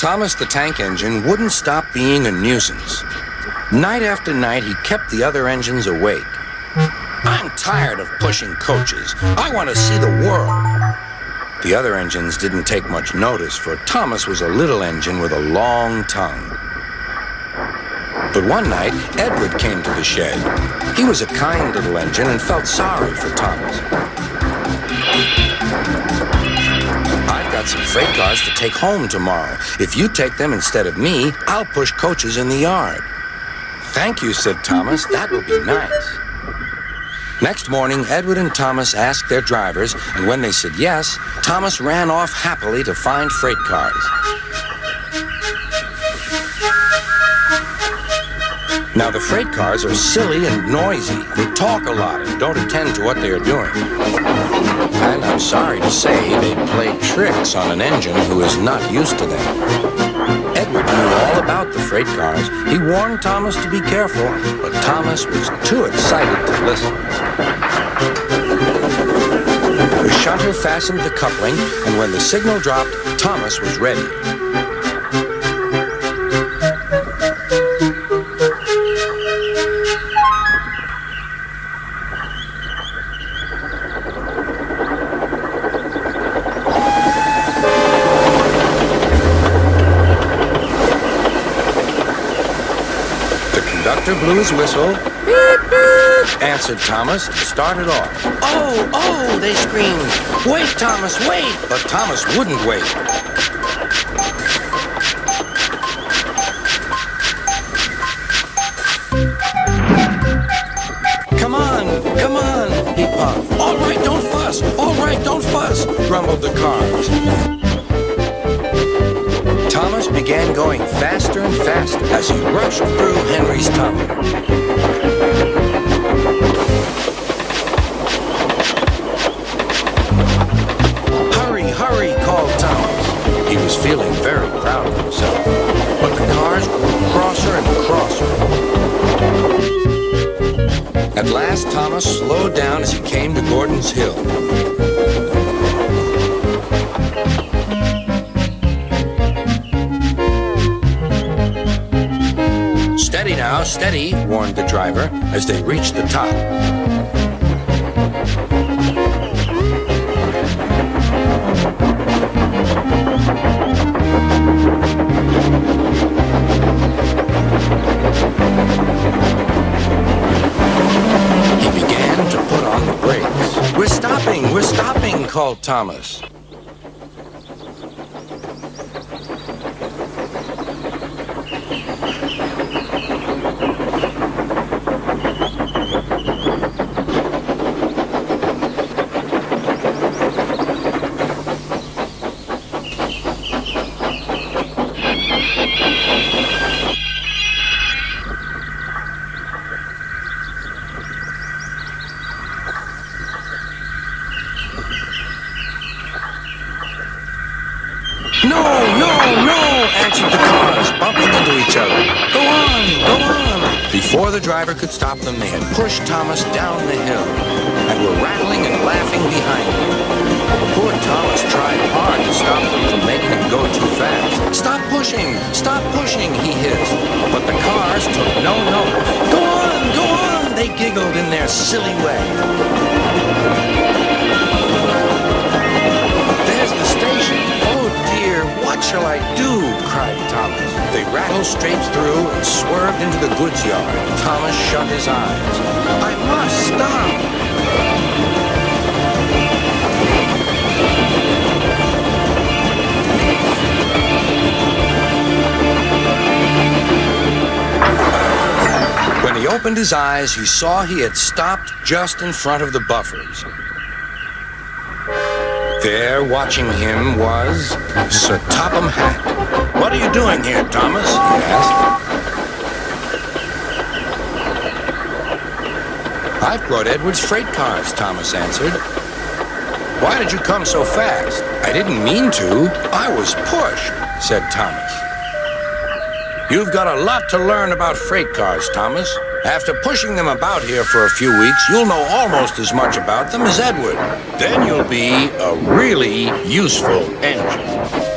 Thomas the tank engine wouldn't stop being a nuisance. Night after night, he kept the other engines awake. "I'm tired of pushing coaches. I want to see the world." The other engines didn't take much notice, for Thomas was a little engine with a long tongue. But one night, Edward came to the shed. He was a kind little engine and felt sorry for Thomas. "I've got some freight cars to take home tomorrow. If you take them instead of me, I'll push coaches in the yard." "Thank you," said Thomas. "That will be nice." Next morning, Edward and Thomas asked their drivers, and when they said yes, Thomas ran off happily to find freight cars. Now, the freight cars are silly and noisy. They talk a lot and don't attend to what they are doing. And I'm sorry to say they play tricks on an engine who is not used to them. Edward knew all about the freight cars. He warned Thomas to be careful, but Thomas was too excited to listen. The shunter fastened the coupling, and when the signal dropped, Thomas was ready. The conductor blew his whistle. "Beep, beep," answered Thomas, and started off. "Oh, oh," they screamed. "Wait, Thomas, wait!" But Thomas wouldn't wait. "Come on," he puffed. "All right, don't fuss. All right, don't fuss," grumbled the cars. Thomas began going faster and faster as he rushed through Henry's tunnel. "Hurry, hurry," called Thomas. He was feeling very proud of himself, but the cars grew crosser and crosser. At last, Thomas slowed down as he came to Gordon's Hill. "Steady now, steady," warned the driver as they reached the top. He began to put on the brakes. We're stopping," called Thomas. "No, no, no," answered the cars, bumping into each other. "Go on, go on." Before the driver could stop them, they had pushed Thomas down the hill and were rattling and laughing behind him. Poor Thomas tried hard to stop them from making him go too fast. Stop pushing," he hissed. But the cars took no notice. Go on," they giggled in their silly way. "There's the station. Oh dear, what shall I do?" cried Thomas. They rattled straight through and swerved into the goods yard. Thomas shut his eyes. "I must stop." When he opened his eyes, he saw he had stopped just in front of the buffers. There, watching him, was Sir Topham Hatt. "What are you doing here, Thomas?" he asked. "I've brought Edward's freight cars," Thomas answered. "Why did you come so fast?" "I didn't mean to. I was pushed," said Thomas. "You've got a lot to learn about freight cars, Thomas. After pushing them about here for a few weeks, you'll know almost as much about them as Edward. Then you'll be a really useful engine."